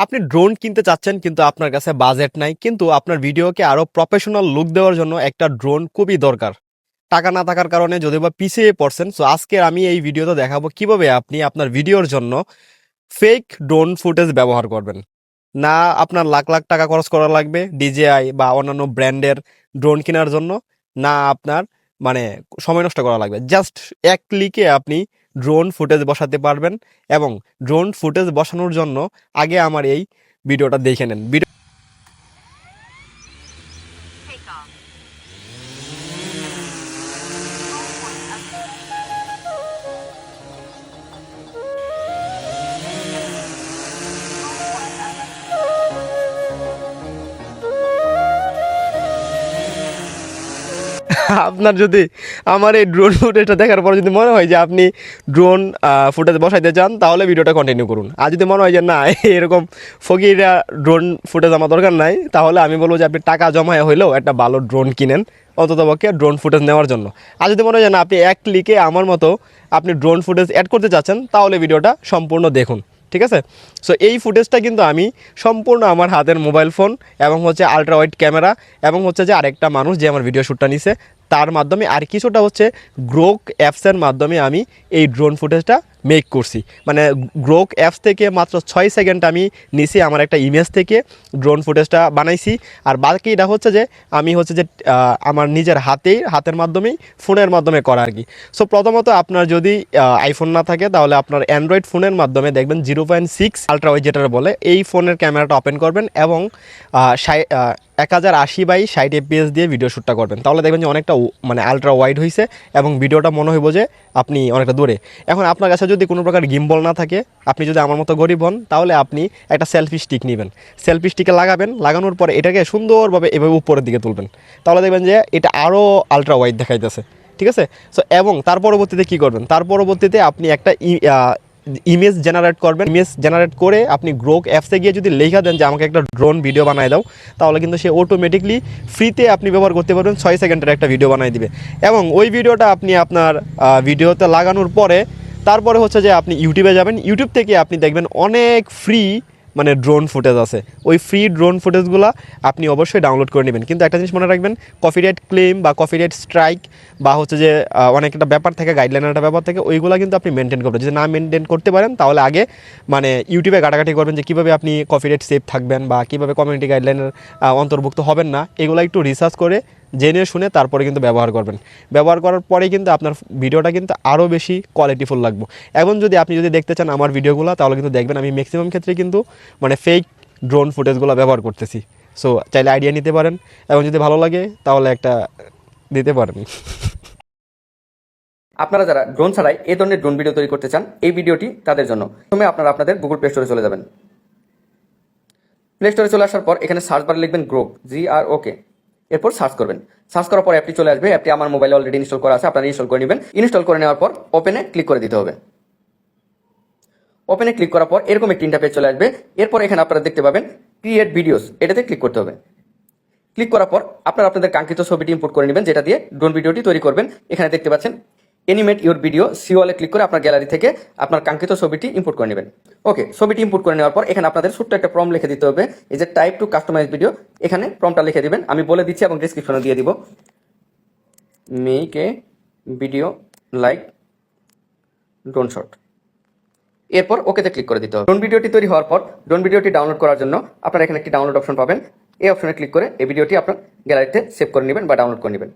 আপনি ড্রোন কিনতে চাচ্ছেন কিন্তু আপনার কাছে বাজেট নাই, কিন্তু আপনার ভিডিওকে আরো প্রফেশনাল লুক দেওয়ার জন্য একটা ড্রোন খুবই দরকার। টাকা না থাকার কারণে যদিও পিছিয়ে পড়ছেন। সো আজকে আমি এই ভিডিওতে দেখাবো কিভাবে আপনি আপনার ভিডিওর জন্য ফেক ড্রোন ফুটেজ ব্যবহার করবেন। না আপনার লাখ লাখ টাকা খরচ করা লাগবে ডিজেআই বা অন্যান্য ব্র্যান্ডের ড্রোন কেনার জন্য, না আপনার মানে সময় নষ্ট করা লাগবে। জাস্ট এক ক্লিকে আপনি ড্রোন ফুটেজ বসাতে পারবেন। এবং ড্রোন ফুটেজ বসানোর জন্য আগে আমার এই ভিডিওটা দেখে নেন। আপনার যদি আমার এই ড্রোন ফুটেজটা দেখার পর যদি মনে হয় যে আপনি ড্রোন ফুটেজ বসাইতে চান, তাহলে ভিডিওটা কন্টিনিউ করুন। আর যদি মনে হয় যে না, এরকম ফকিরা ড্রোন ফুটেজ আমার দরকার নাই, তাহলে আমি বলবো যে আপনি টাকা জমায় হইলেও একটা ভালো ড্রোন কিনেন অন্ততপক্ষে ড্রোন ফুটেজ নেওয়ার জন্য। আর যদি মনে হয় যে না, আপনি এক ক্লিকে আমার মতো আপনি ড্রোন ফুটেজ অ্যাড করতে চাচ্ছেন, তাহলে ভিডিওটা সম্পূর্ণ দেখুন। ঠিক আছে? সো এই ফুটেজটা কিন্তু আমি সম্পূর্ণ আমার হাতের মোবাইল ফোন এবং হচ্ছে আলট্রা ওয়াইড ক্যামেরা এবং হচ্ছে যে আরেকটা মানুষ যে আমার ভিডিও শ্যুটটা নিছে তার মাধ্যমে, আর কিছুটা হচ্ছে গ্রোক অ্যাপসের মাধ্যমে আমি এই ড্রোন ফুটেজটা মেক করছি। মানে গ্রোক অ্যাপস থেকে মাত্র 6 সেকেন্ড আমি নিছি আমার একটা ইমেজ থেকে ড্রোন ফুটেজটা বানাইছি। আর বাকিটা হচ্ছে যে আমি হচ্ছে যে আমার নিজের হাতের মাধ্যমেই ফোনের মাধ্যমে করা আর কি। সো প্রথমত আপনার যদি আইফোন না থাকে, তাহলে আপনার অ্যান্ড্রয়েড ফোনের মাধ্যমে দেখবেন 0.6 আলট্রা ওয়াইড যেটা বলে এই ফোনের ক্যামেরাটা ওপেন করবেন এবং 1080x60 fps দিয়ে ভিডিও শ্যুটটা করবেন। তাহলে দেখবেন যে অনেকটা মানে আলট্রা ওয়াইড হয়েছে এবং ভিডিওটা মনে হইব যে আপনি অনেকটা দূরে। এখন আপনার কাছে যদি কোনো প্রকার গিম্বল না থাকে, আপনি যদি আমার মতো গরিব হন, তাহলে আপনি একটা সেলফি স্টিক নেবেন। সেলফি স্টিকে লাগাবেন, লাগানোর পরে এটাকে সুন্দরভাবে এভাবে উপরের দিকে তুলবেন। তাহলে দেখবেন যে এটা আরও আলট্রা ওয়াইড দেখাইতেছে। ঠিক আছে? সো এবং তার পরবর্তীতে কী করবেন, তার পরবর্তীতে আপনি একটা ইমেজ জেনারেট করবেন। ইমেজ জেনারেট করে আপনি গ্রোক অ্যাপসে গিয়ে যদি লেখা দেন যে আমাকে একটা ড্রোন ভিডিও বানায় দাও, তাহলে কিন্তু সে অটোমেটিকলি ফ্রিতে আপনি ব্যবহার করতে পারবেন। 6 সেকেন্ডের একটা ভিডিও বানিয়ে দিবে এবং ওই ভিডিওটা আপনি আপনার ভিডিওতে লাগানোর পরে তারপরে হচ্ছে যে আপনি ইউটিউবে যাবেন। ইউটিউব থেকে আপনি দেখবেন অনেক ফ্রি মানে ড্রোন ফুটেজ আছে। ওই ফ্রি ড্রোন ফুটেজগুলো আপনি অবশ্যই ডাউনলোড করে নেবেন। কিন্তু একটা জিনিস মনে রাখবেন, কপিরাইট ক্লেম বা কপিরাইট স্ট্রাইক বা হচ্ছে যে অনেক একটা ব্যাপার থাকে, গাইডলাইনের একটা ব্যাপার থাকে, ওইগুলো কিন্তু আপনি মেনটেন করবেন। যদি না মেনটেন করতে পারেন, তাহলে আগে মানে ইউটিউবে ঘাটাঘাটি করবেন যে কীভাবে আপনি কপিরাইট সেফ থাকবেন বা কীভাবে কমিউনিটি গাইডলাইনের অন্তর্ভুক্ত হবেন না, এগুলো একটু রিসার্চ করে জেনে শুনে তারপরে কিন্তু ব্যবহার করবেন। ব্যবহার করার পরে কিন্তু আপনার ভিডিওটা কিন্তু আরও বেশি কোয়ালিটিফুল লাগবে। এবং যদি আপনি দেখতে চান আমার ভিডিওগুলো, তাহলে কিন্তু দেখবেন আমি ম্যাক্সিমাম ক্ষেত্রে কিন্তু মানে ফেক ড্রোন ফুটেজগুলো ব্যবহার করতেছি। সো চাইলে আইডিয়া নিতে পারেন এবং যদি ভালো লাগে তাহলে একটা দিতে পারেন। আপনারা যারা ড্রোন ছাড়াই এই ধরনের ড্রোন ভিডিও তৈরি করতে চান, এই ভিডিওটি তাদের জন্য। প্রথমে আপনারা আপনাদের গুগল প্লে স্টোরে চলে যাবেন। প্লে স্টোরে চলে আসার পর এখানে সার্চ বারে লিখবেন গ্রোক, GROK। এরপর সার্চ করবেন। সার্চ করার পর অ্যাপটি চলে আসবে। অ্যাপটি আমার মোবাইলে অলরেডি ইনস্টল করা আছে, আপনারা ইনস্টল করে নেবেন। ইনস্টল করে নেওয়ার পর ওপেনে ক্লিক করে দিতে হবে। ওপেনে ক্লিক করার পর এরকম একটি ইন্টারফেস চলে আসবে। এরপর এখানে আপনারা দেখতে পাবেন ক্রিয়েট ভিডিওস, এটাতে ক্লিক করতে হবে। ক্লিক করার পর আপনারা আপনাদের কাঙ্ক্ষিত ছবিটি ইম্পোর্ট করে নেবেন, যেটা দিয়ে ড্রোন ভিডিওটি তৈরি করবেন। এখানে দেখতে পাচ্ছেন এনিমেট ইউর ভিডিও, সিওলে ক্লিক করে আপনার গ্যালারি থেকে আপনার কাঙ্ক্ষিত ছবিটি ইম্পোর্ট করে নেবেন। ওকে, ছবিটি ইম্পোর্ট করে নেওয়ার পর এখানে আপনাদের ছোট্ট একটা প্রম্পট লিখে দিতে হবে, এই যে টাইপ টু কাস্টমাইজ ভিডিও। এখানে প্রম্পটটা লিখে দিবেন, আমি বলে দিচ্ছি এবং ডেসক্রিপশনে দিয়ে দিব। Make a video like drone shot. এরপর ওকেতে ক্লিক করে দিতে হবে। ড্রোন ভিডিওটি তৈরি হওয়ার পর ড্রোন ভিডিওটি ডাউনলোড করার জন্য আপনারা এখানে একটি ডাউনলোড অপশন পাবেন। এই অপশনে ক্লিক করে এই ভিডিওটি আপনার গ্যালারিতে সেভ করে নেবেন বা ডাউনলোড করে নেবেন।